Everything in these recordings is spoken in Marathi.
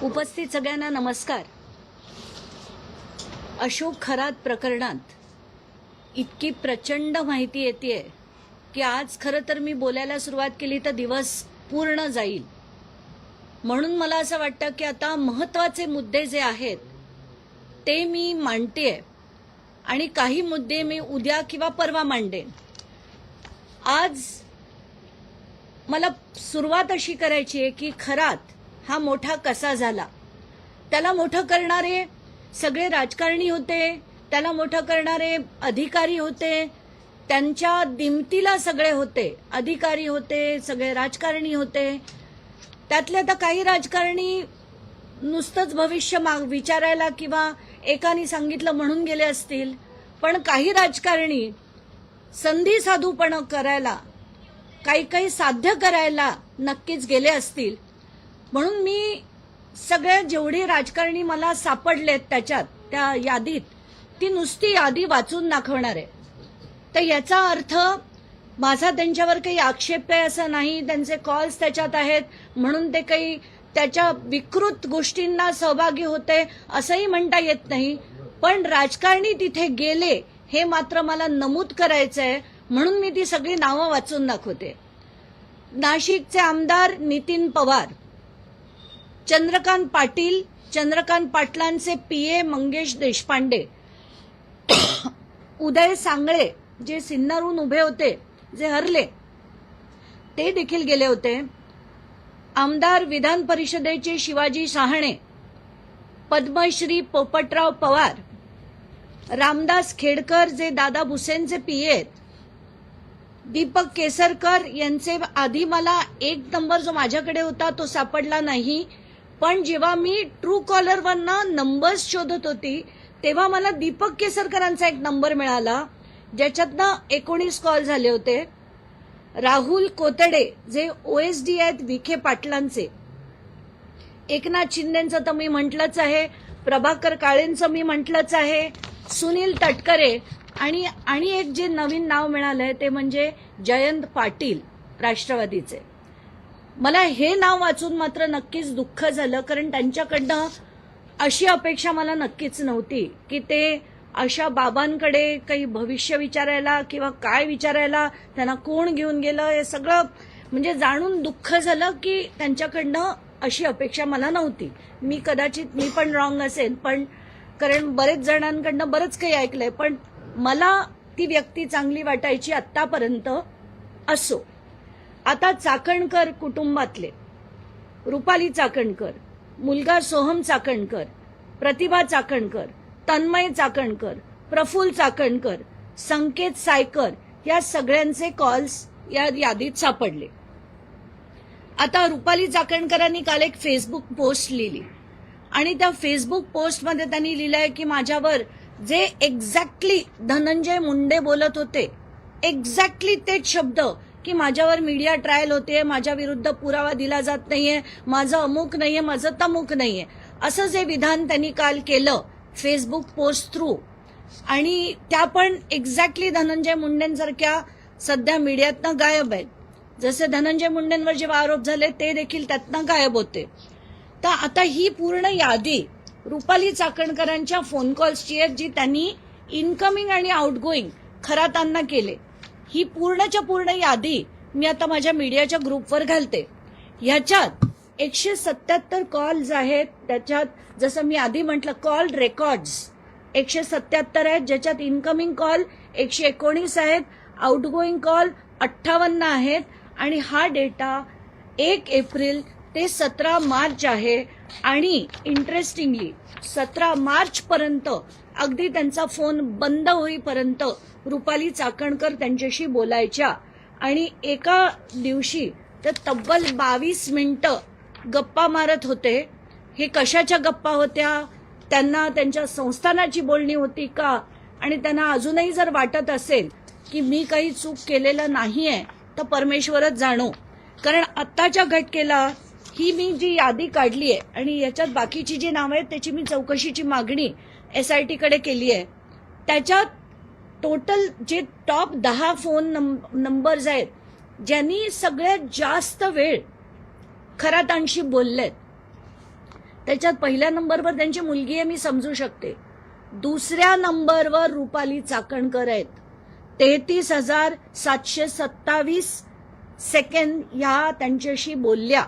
उपस्थित सगळ्यांना नमस्कार. अशोक खरात प्रकरणात इतकी प्रचंड माहिती येतेय की आज खरं तर मी बोलायला सुरुवात केली तर दिवस पूर्ण जाईल. म्हणून मला असं वाटतं की आता महत्त्वाचे मुद्दे जे आहेत ते मी मांडतेय आणि काही मुद्दे मी उद्या किंवा परवा मांडेन. आज मला सुरुवात अशी करायची आहे की खरात हा मोठा कसा झाला. त्याला मोठं करणारे सगळे राजकारणी होते, त्याला मोठं करणारे अधिकारी होते, त्यांच्या दिमतीला सगळे होते, अधिकारी होते, सगळे राजकारणी होते. त्यातले आता काही राजकारणी नुसतंच भविष्य विचारायला किंवा एकाने सांगितलं म्हणून गेले असतील, पण काही राजकारणी संधी साधूपणा करायला, काही साध्य करायला नक्कीच गेले असतील. म्हणून मी सगळे जेवढे राजकारणी मला सापडलेत त्या यादीत ती नुसती यादी वाचून दाखवणार आहे. तर याचा अर्थ माझा त्यांच्यावर काही आक्षेप आहे असं नाही, त्यांचे कॉल्स त्याच्यात आहेत म्हणून ते काही त्याच्या विकृत गोष्टींना सहभागी होते असंही म्हणता येत नाही. पण राजकारणी तिथे गेले हे मात्र मला नमूद करायचं आहे, म्हणून मी ती सगळी नावं वाचून दाखवते. नाशिकचे आमदार नितीन पवार, चंद्रकांत पाटील, चंद्रकांत पाटलांचे पीए मंगेश देशपांडे, उदय सांगळे जे सिन्नरहून उभे होते, जे हरले ते देखील गेले होते. आमदार विधान परिषदेचे शिवाजी शहाणे, पद्मश्री पोपटराव पवार, रामदास खेडकर जे दादा भुसेंचे पीए आहेत, दीपक केसरकर यांचे आधी मला एक नंबर जो माझ्याकडे होता तो सापडला नाही, पण जेव्हा मी ट्रू कॉलरवरनं नंबर्स शोधत होती तेव्हा मला दीपक केसरकरांचा एक नंबर मिळाला ज्याच्यातनं 19 कॉल झाले होते. राहुल कोतडे जे ओएसडी आहेत विखे पाटलांचे, एकनाथ शिंदेचं तर मी म्हटलंच आहे, प्रभाकर काळेंचं मी म्हटलंच आहे, सुनील तटकरे आणि एक जे नवीन नाव मिळालंय ते म्हणजे जयंत पाटील राष्ट्रवादीचे. मला हे नाव वाचून मात्र नक्कीच दुःख झालं, कारण त्यांच्याकडनं अशी अपेक्षा मला नक्कीच नव्हती की ते अशा बाबांकडे काही भविष्य विचारायला किंवा काय विचारायला, त्यांना कोण घेऊन गेलं हे सगळं म्हणजे जाणून दुःख झालं की त्यांच्याकडनं अशी अपेक्षा मला नव्हती. मी कदाचित मी पण रॉंग असेल, पण कारण बरेच जणांकडनं बरंच काही ऐकलंय, पण मला ती व्यक्ती चांगली वाटायची आत्तापर्यंत. असो, आता चाकणकर कुटुंबातले रुपाली चाकणकर, मुलगा सोहम चाकणकर, प्रतिभा चाकणकर, तन्मय चाकणकर, प्रफुल्ल चाकणकर, संकेत सायकर या सगळ्यांचे कॉल्स या यादीत सापडले. आता रुपाली चाकणकरांनी काल एक फेसबुक पोस्ट लिहिली आणि त्या फेसबुक पोस्टमध्ये त्यांनी लिहिलंय की माझ्यावर जे एक्झॅक्टली धनंजय मुंडे बोलत होते, एक्झॅक्टली तेच शब्द की माझ्यावर मीडिया ट्रायल होते, माझ्या विरुद्ध पुरावा दिला जात नाहीये, माझं अमुक नाहीये, माझं तमुक नाहीये, असं जे विधान त्यांनी काल केलं फेसबुक पोस्ट थ्रू, आणि त्या पण एक्झॅक्टली धनंजय मुंडेंसारख्या सध्या मीडियातनं गायब आहेत. जसे धनंजय मुंडेंवर जेव्हा आरोप झाले ते देखील त्यातनं गायब होते. तर आता ही पूर्ण यादी रुपाली चाकणकरांच्या फोन कॉल्सची आहे जी त्यांनी इनकमिंग आणि आउटगोईंग खरातांना केले. ही पूर्णच्या पूर्ण यादी मी आता माझ्या मीडियाच्या ग्रुपवर घालते. ह्याच्यात 177 कॉल्स आहेत, त्याच्यात जसं मी आधी म्हटलं कॉल रेकॉर्ड्स 177 आहेत, ज्याच्यात इनकमिंग कॉल 119 आहेत, आउटगोईंग कॉल 58 आहेत, आणि हा डेटा 1 एप्रिल ते 17 मार्च आहे. आणि इंटरेस्टिंगली 17 मार्च पर्यंत अगदी त्यांचा फोन बंद होईपर्यंत रुपाली चाकणकर त्यांच्याशी बोलायच्या, आणि एका दिवशी ते तब्बल 22 मिनिटं गप्पा मारत होते. हे कशाच्या गप्पा होत्या, त्यांना त्यांच्या संस्थानाची बोलणी होती का, आणि त्यांना अजूनही जर वाटत असेल की मी काही चूक केलेलं नाहीये तर परमेश्वरच जाणो. कारण आत्ताच्या घटकेला ही मी जी यादी काढली आहे आणि याच्यात बाकीची जी नावं आहेत त्याची मी चौकशीची मागणी SIT कडे केली आहे. त्याच्यात टोटल जे टॉप 10 फोन नंबर्स आहेत ज्यांनी सगळ्यात जास्त वेळ खरातांशी बोललेत त्याच्यात पहिल्या नंबरवर त्यांची मुलगी आहे, मी समजू शकते. दुसऱ्या नंबरवर रुपाली चाकणकर आहेत. 33,727 सेकंद ह्या त्यांच्याशी बोलल्या.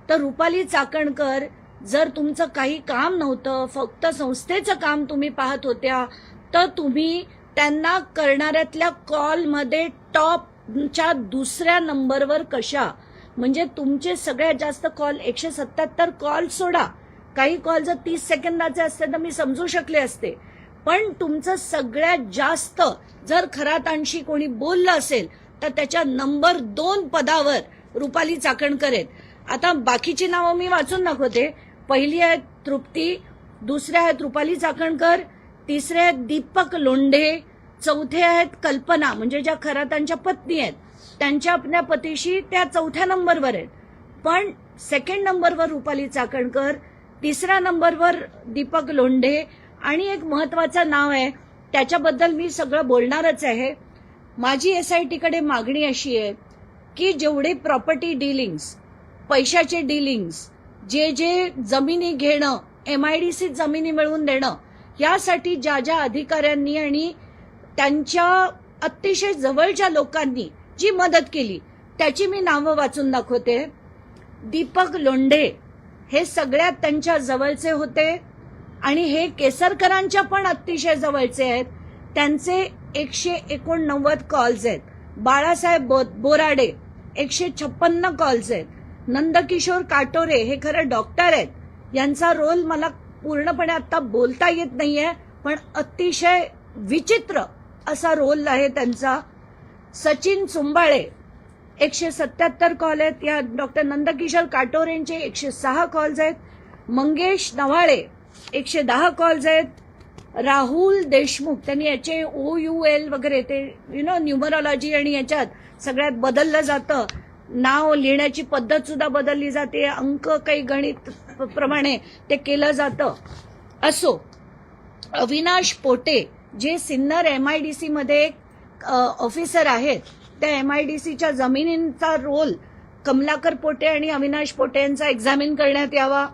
तर रुपाली चाकणकर, जर तुमचं काही काम नव्हतं, फक्त संस्थेचं काम तुम्ही पाहत होत्या, तर तुम्ही त्यांना करणाऱ्यातल्या कॉलमध्ये टॉपच्या दुसऱ्या नंबरवर कशा, म्हणजे तुमचे सगळ्यात जास्त कॉल 177 कॉल सोडा, काही कॉल जर 30 सेकंदाचे असते तर मी समजू शकले असते, पण तुमचं सगळ्यात जास्त जर खरातांशी कोणी बोललं असेल तर त्याच्या नंबर 2 पदावर रुपाली चाकणकर आहेत. आता बाकीची नावं मी वाचून दाखवते. पहिली आहेत तृप्ती, दुसऱ्या आहेत रुपाली चाकणकर, तिसरे आहेत दीपक लोंढे, चौथे आहेत कल्पना, म्हणजे ज्या खरातांच्या पत्नी आहेत, त्यांच्या आपल्या पतीशी त्या 4थ्या नंबरवर आहेत. पण सेकंड नंबरवर रुपाली चाकणकर, तिसऱ्या नंबरवर दीपक लोंढे, आणि एक महत्वाचं नाव आहे, त्याच्याबद्दल मी सगळं बोलणारच आहे. माझी SIT कडे मागणी अशी आहे की जेवढे प्रॉपर्टी डिलिंग्स, पैशाचे डिलिंग्स, जे जे जमिनी घेणं, MIDC जमिनी मिळवून देणं, यासाठी ज्या ज्या अधिकाऱ्यांनी आणि त्यांच्या अतिशय जवळच्या लोकांनी जी मदत केली त्याची मी नावं वाचून दाखवते. दीपक लोंढे हे सगळ्यात त्यांच्या जवळचे होते आणि हे केसरकरांच्या पण अतिशय जवळचे आहेत. त्यांचे 189 कॉल्स आहेत. बाळासाहेब बोराडे 156 कॉल्स आहेत. नंदकिशोर काटोरे हे खरं डॉक्टर आहेत, यांचा रोल मला पूर्णपणे आता बोलता येत नाहीये, पण अतिशय विचित्र असा रोल आहे त्यांचा. सचिन चुंबाळे 177 कॉल आहेत. या डॉक्टर नंदकिशोर काटोरेंचे 106 कॉल्स आहेत. मंगेश नवाळे 110 कॉल्स आहेत. राहुल देशमुख, त्यांनी HAOUL वगैरे ते न्यूमरॉलॉजी आणि याच्यात सगळ्यात बदललं जातं, नाव लिहिण्याची पद्धत सुद्धा बदलली जाते, अंक काही गणित प्रमाणे ते केलं जातं. असो, अविनाश पोटे जे सिन्नर MIDC मध्ये ऑफिसर आहेत, त्या MIDCच्या जमिनींचा रोल कमलाकर पोटे आणि अविनाश पोटे यांचा एक्झामिन करण्यात यावा.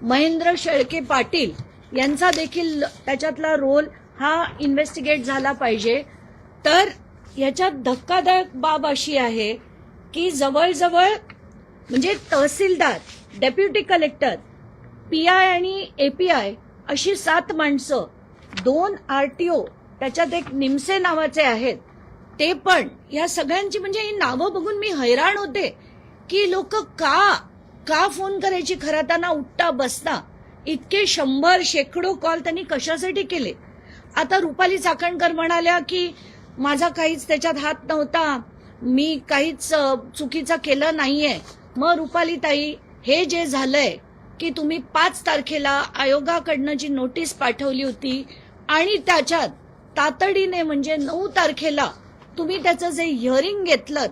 महेंद्र शेळके पाटील यांचा देखील त्याच्यातला रोल हा इन्व्हेस्टिगेट झाला पाहिजे. तर याच्यात धक्कादायक बाब अशी आहे की जवळजवळ म्हणजे तहसीलदार, डेप्युटी कलेक्टर, PI आणि API अशी 7 माणसं, 2 RTO, त्याच्यात एक निमसे नावाचे आहेत, ते पण, या सगळ्यांची म्हणजे ही नावं बघून मी हैराण होते की लोक का फोन करायची खराताना उठता बसता. इतके 100 शेकडो कॉल त्यांनी कशासाठी केले. आता रुपाली चाकणकर म्हणाल्या की माझा काहीच त्याच्यात हात नव्हता, मी काहीच चुकीचं केलं नाहीये. मग रुपाली ताई, हे जे झालंय की तुम्ही 5 तारखेला आयोगाकडनं जी नोटीस पाठवली होती आणि त्याच्यात तातडीने म्हणजे 9 तारखेला तुम्ही त्याचं जे हिअरिंग घेतलं,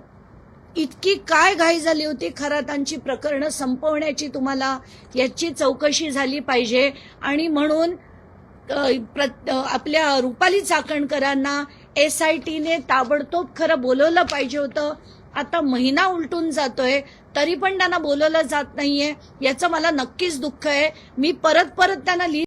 इतकी काय घाई झाली होती खरातांची प्रकरणं संपवण्याची, तुम्हाला याची चौकशी झाली पाहिजे. आणि म्हणून आपल्या रुपाली चाकणकरांना SITने ताबडतोब खरं बोलवलं पाहिजे होतं. आता महिना उलटून जातोय तरी पण त्यांना बोलवलं जात नाहीये, याचं मला नक्कीच दुःख आहे. मी परत त्यांना